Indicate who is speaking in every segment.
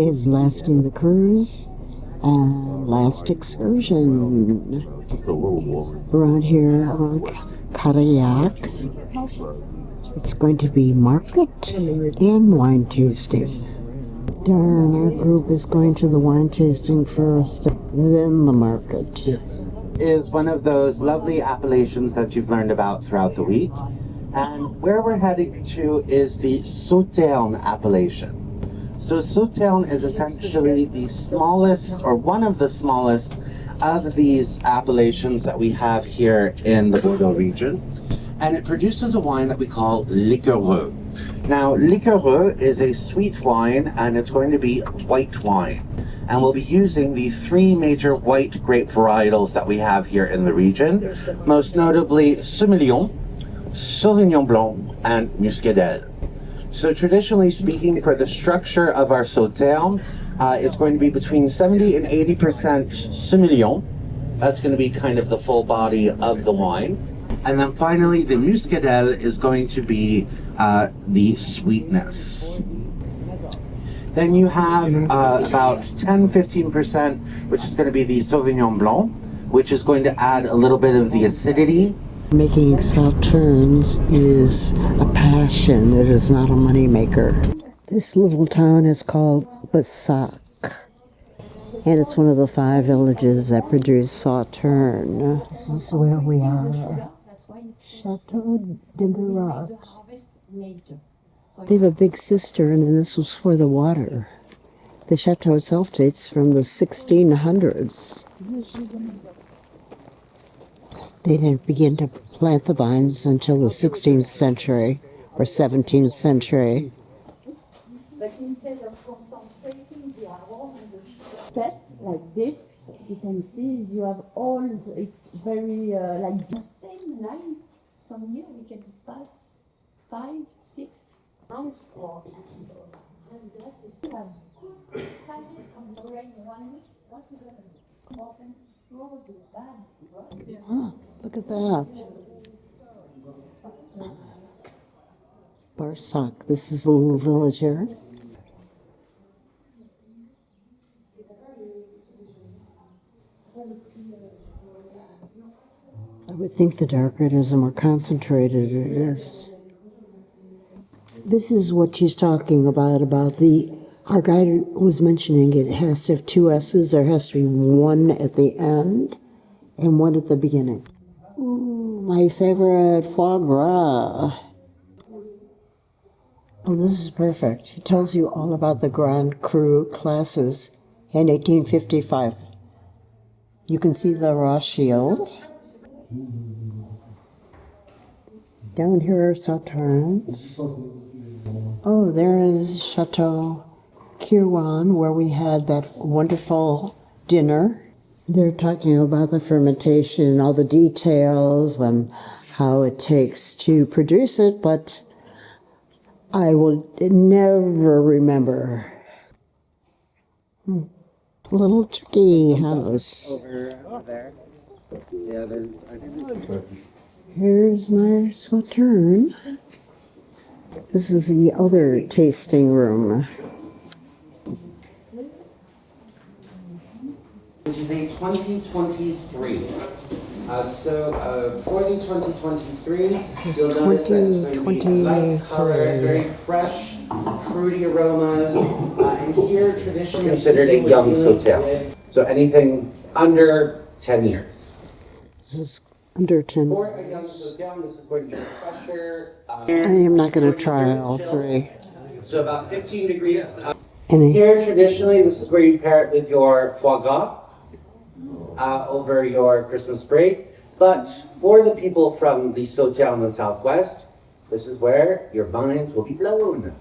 Speaker 1: Today is lasting the cruise and last excursion. Around here, around Cadillac, it's going to be market and wine tasting. Darn, our group is going to the wine tasting first, then the market.
Speaker 2: Is one of those lovely appellations that you've learned about throughout the week. And where we're heading to is the Sauternes appellation. So Sauternes is essentially the smallest, or one of the smallest, of these appellations that we have here in the Bordeaux region. And it produces a wine that we call liquoreux. Now, liquoreux is a sweet wine, and it's going to be white wine. And we'll be using the three major white grape varietals that we have here in the region, most notably Semillon, Sauvignon Blanc, and Muscadelle. So traditionally speaking, for the structure of our Sauternes, it's going to be between 70 and 80% Semillon. That's going to be kind of the full body of the wine. And then finally, the Muscadelle is going to be the sweetness. Then you have about 10-15%, which is going to be the Sauvignon Blanc, which is going to add a little bit of the acidity.
Speaker 1: Making Sauternes is a passion. It is not a moneymaker. This little town is called Bordeaux, and it's one of the 5 villages that produce Sauternes. This is where we are. Chateau de Myrat. They have a big cistern, and this was for the water. The chateau itself dates from the 1600s. They didn't begin to plant the vines until the 16th century or 17th century.
Speaker 3: But instead of concentrating the aroma and the step like this, you can see you have all, it's very like the same line. From here we can pass 5, 6 months or and this is have 5 on the rain 1 week. What is that? Often throws the bad.
Speaker 1: Huh, look at that. Bordeaux. This is a little village here. I would think the darker it is, the more concentrated it is. This is what she's talking about our guide was mentioning it has to have 2 S's. There has to be one at the end and one at the beginning. Ooh, my favorite, foie gras. Oh, this is perfect. It tells you all about the Grand Cru classes in 1855. You can see the Rothschild. Down here are Sauternes. Oh, there is Chateau, where we had that wonderful dinner. They're talking about the fermentation and all the details and how it takes to produce it, but I will never remember. Little turkey house.
Speaker 2: Over there. Yeah, there's, I think.
Speaker 1: Here's my Sauternes. This is the other tasting room.
Speaker 2: Which is a 2023. For the 2023,
Speaker 1: This is
Speaker 2: you'll notice that it's going to be light
Speaker 1: 2023.
Speaker 2: color, very fresh, fruity aromas. And here, traditionally considered a young Sauternes. So anything under 10 years.
Speaker 1: This is under 10.
Speaker 2: For a young Sauternes, this is going to be fresher.
Speaker 1: I am not going to try all 3.
Speaker 2: So about 15 degrees.
Speaker 1: And
Speaker 2: Here, traditionally, this is where you pair it with your foie gras over your Christmas break. But for the people from the Sauternes in the Southwest, this is where your minds will be blown.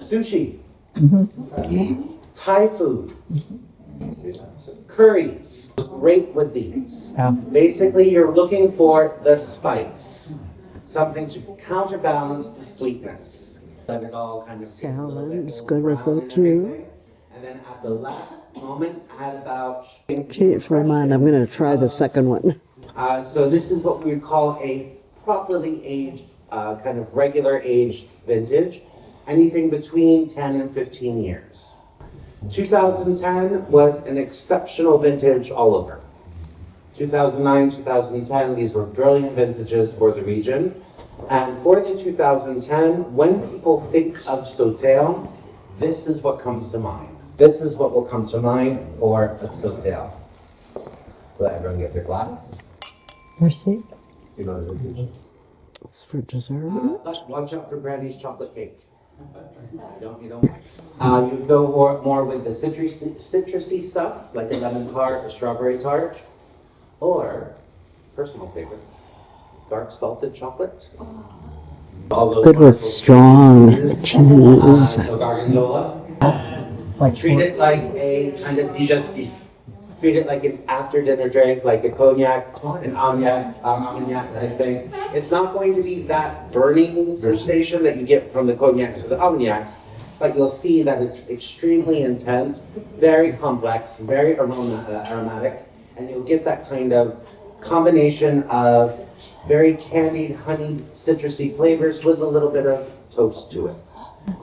Speaker 2: Sushi, Thai food, curries, great with these. Basically, you're looking for the spice, something to counterbalance the sweetness. Let it all kind of
Speaker 1: salad is good with it too.
Speaker 2: And then at the last moment, add about...
Speaker 1: Change my mind. I'm going to try the second one.
Speaker 2: So this is what we would call a properly aged, kind of regular aged vintage. Anything between 10 and 15 years. 2010 was an exceptional vintage all over. 2009, 2010, these were brilliant vintages for the region. And for the 2010, when people think of Sauternes, this is what comes to mind. This is what will come to mind for a Sauternes. Let everyone get their glass.
Speaker 1: Merci.
Speaker 2: You know the vintage.
Speaker 1: It's for dessert.
Speaker 2: But watch out for Granny's chocolate cake. You go more with the citrusy stuff, like a lemon tart, a strawberry tart, or, personal favorite, dark salted chocolate.
Speaker 1: Good with strong cheese.
Speaker 2: So gorgonzola. Treat it like a kind of digestif. Treat it like an after-dinner drink, like a cognac, an armagnac type thing. It's not going to be that burning sensation that you get from the cognacs or the armagnacs, but you'll see that it's extremely intense, very complex, very aromatic, and you'll get that kind of combination of very candied, honeyed, citrusy flavors with a little bit of toast to it.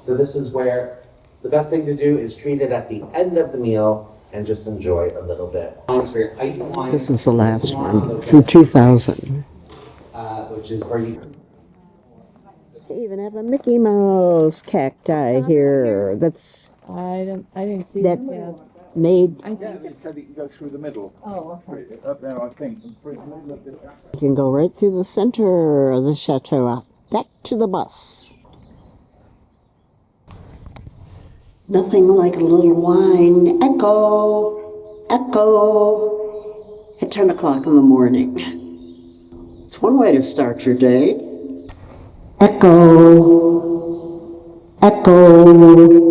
Speaker 2: So this is where the best thing to do is treat it at the end of the meal and just enjoy a little bit. For your ice wine,
Speaker 1: This is the last one from 2000.
Speaker 2: Which is where you.
Speaker 1: They even have a Mickey Mouse cacti here. That's
Speaker 4: I didn't see
Speaker 1: that
Speaker 4: them yet.
Speaker 1: made.
Speaker 4: I think
Speaker 5: They said it can go through the middle.
Speaker 4: Oh, okay.
Speaker 5: Up there, I think. Through the middle of the...
Speaker 1: You can go right through the center of the chateau, back to the bus. Nothing like a little wine. Echo, echo, at 10 o'clock in the morning. It's one way to start your day. Echo, echo.